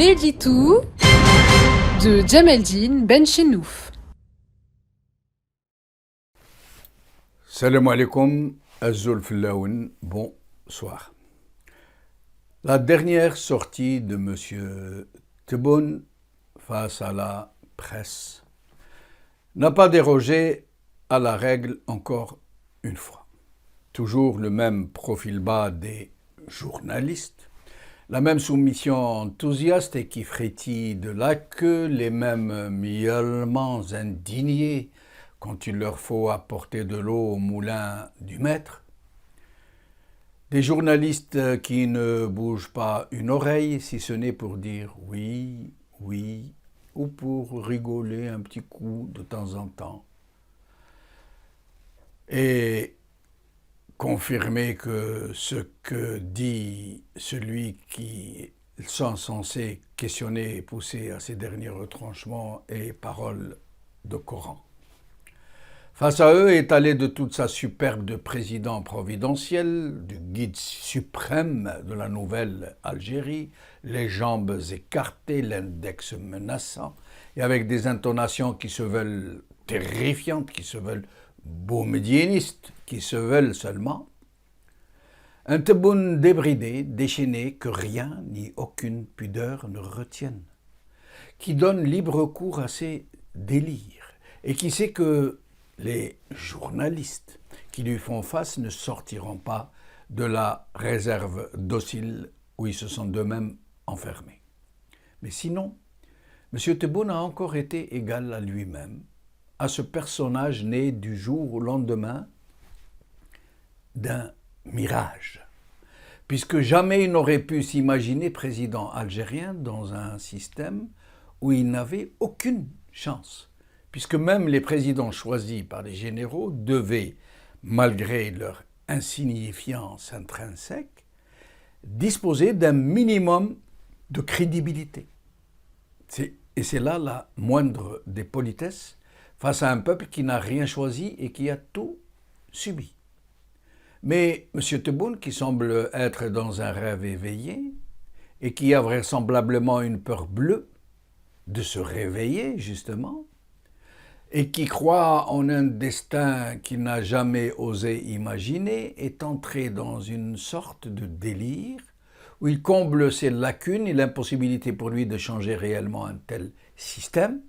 l'édito de Djemeldine Benchenouf. Salam alaikum, Azul Fillaoun, bonsoir. La dernière sortie de M. Tebboune face à la presse n'a pas dérogé à la règle encore une fois. Toujours le même profil bas des journalistes, la même soumission enthousiaste et qui frétille de la queue, les mêmes miaulements indignés quand il leur faut apporter de l'eau au moulin du maître. Des journalistes qui ne bougent pas une oreille, si ce n'est pour dire oui, oui, ou pour rigoler un petit coup de temps en temps. Et confirmer que ce que dit celui qui sont censés questionner et pousser à ces derniers retranchements est parole de Coran. Face à eux, étalé de toute sa superbe de président providentiel, du guide suprême de la nouvelle Algérie, les jambes écartées, l'index menaçant, et avec des intonations qui se veulent terrifiantes, qui se veulent boumediénistes, qui se veulent seulement, un Tebboune débridé, déchaîné, que rien ni aucune pudeur ne retienne, qui donne libre cours à ses délires, et qui sait que les journalistes qui lui font face ne sortiront pas de la réserve docile où ils se sont d'eux-mêmes enfermés. Mais sinon, M. Tebboune a encore été égal à lui-même, à ce personnage né du jour au lendemain d'un mirage, puisque jamais il n'aurait pu s'imaginer président algérien dans un système où il n'avait aucune chance, puisque même les présidents choisis par les généraux devaient, malgré leur insignifiance intrinsèque, disposer d'un minimum de crédibilité. Et c'est là la moindre des politesses face à un peuple qui n'a rien choisi et qui a tout subi. Mais M. Tebboune, qui semble être dans un rêve éveillé et qui a vraisemblablement une peur bleue de se réveiller, justement, et qui croit en un destin qu'il n'a jamais osé imaginer, est entré dans une sorte de délire où il comble ses lacunes et l'impossibilité pour lui de changer réellement un tel système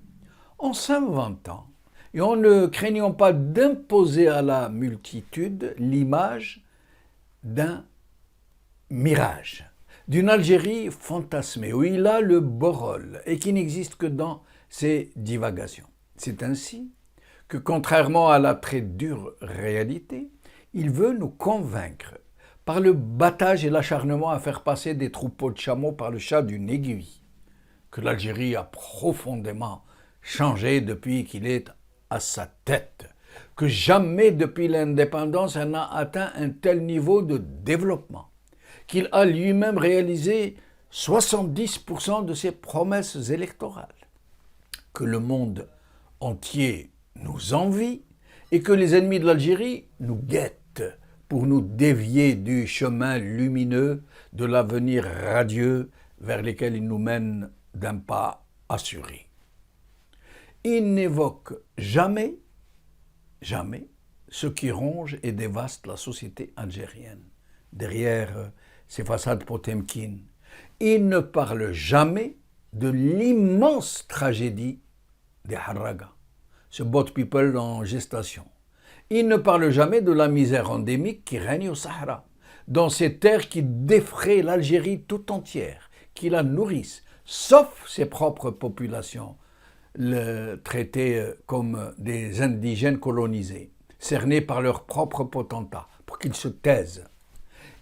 en s'inventant et en ne craignant pas d'imposer à la multitude l'image d'un mirage, d'une Algérie fantasmée où il a le beau rôle et qui n'existe que dans ses divagations. C'est ainsi que, contrairement à la très dure réalité, il veut nous convaincre par le battage et l'acharnement à faire passer des troupeaux de chameaux par le chat d'une aiguille, que l'Algérie a profondément changé depuis qu'il est à sa tête, que jamais depuis l'indépendance elle n'a atteint un tel niveau de développement, qu'il a lui-même réalisé 70% de ses promesses électorales, que le monde entier nous envie et que les ennemis de l'Algérie nous guettent pour nous dévier du chemin lumineux de l'avenir radieux vers lequel il nous mène d'un pas assuré. Il n'évoque jamais ce qui ronge et dévaste la société algérienne, derrière ses façades potemkines. Il ne parle jamais de l'immense tragédie des Harraga, ce boat people en gestation. Il ne parle jamais de la misère endémique qui règne au Sahara, dans ces terres qui défraient l'Algérie tout entière, qui la nourrissent, sauf ses propres populations, traitées comme des indigènes colonisés, cernés par leurs propres potentats, pour qu'ils se taisent.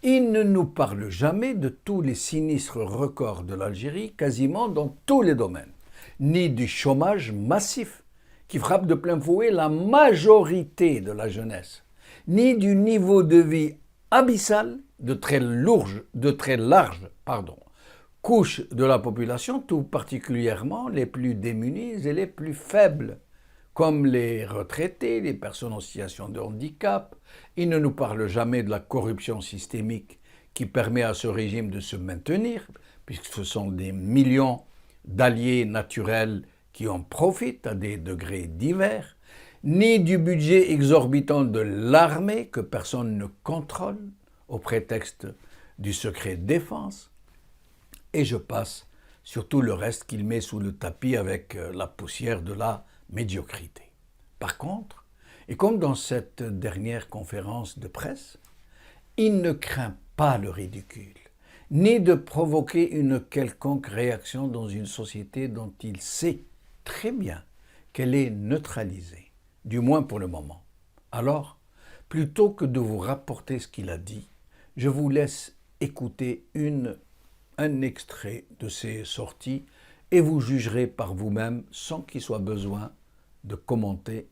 Il ne nous parle jamais de tous les sinistres records de l'Algérie, quasiment dans tous les domaines, ni du chômage massif qui frappe de plein fouet la majorité de la jeunesse, ni du niveau de vie abyssal de très larges couches de la population, tout particulièrement les plus démunies et les plus faibles, comme les retraités, les personnes en situation de handicap. Il ne nous parle jamais de la corruption systémique qui permet à ce régime de se maintenir, puisque ce sont des millions d'alliés naturels qui en profitent à des degrés divers, ni du budget exorbitant de l'armée que personne ne contrôle au prétexte du secret défense, et je passe sur tout le reste qu'il met sous le tapis avec la poussière de la médiocrité. Par contre, et comme dans cette dernière conférence de presse, il ne craint pas le ridicule, ni de provoquer une quelconque réaction dans une société dont il sait très bien qu'elle est neutralisée, du moins pour le moment. Alors, plutôt que de vous rapporter ce qu'il a dit, je vous laisse écouter un extrait de ses sorties et vous jugerez par vous-même sans qu'il soit besoin de commenter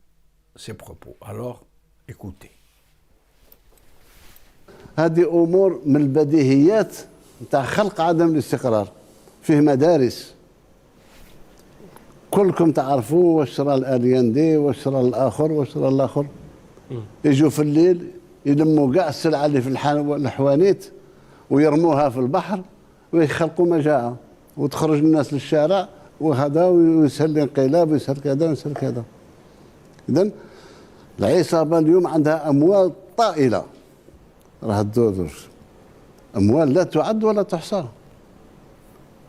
ses propos. Alors, écoutez. هذه أمور من البديهيات نتاع خلق عدم الاستقرار. فيه مدارس كلكم تعرفوا واش راه الالياندي واش راه الاخر واش راه الاخر. يجوا في الليل يلموا كاع السلعه اللي في الحوانيت ويرموها في البحر ويخلقوا مجاعه وتخرج الناس للشارع وهذا ويسهل الانقلاب ويسهل كذا ويسهل كذا. اذا العصابه اليوم عندها اموال طائله، راه الدودر اموال لا تعد ولا تحصى.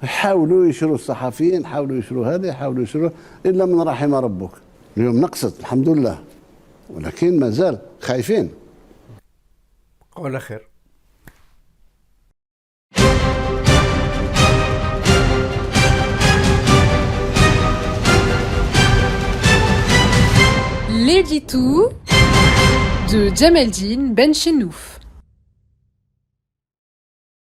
يحاولوا يشروا الصحفيين، يحاولوا يشروا هذا، يحاولوا يشروا الا من رحم ربك. اليوم نقصت الحمد لله، ولكن مازال خايفين. على خير. L'édito de Djemeldine Benchenouf.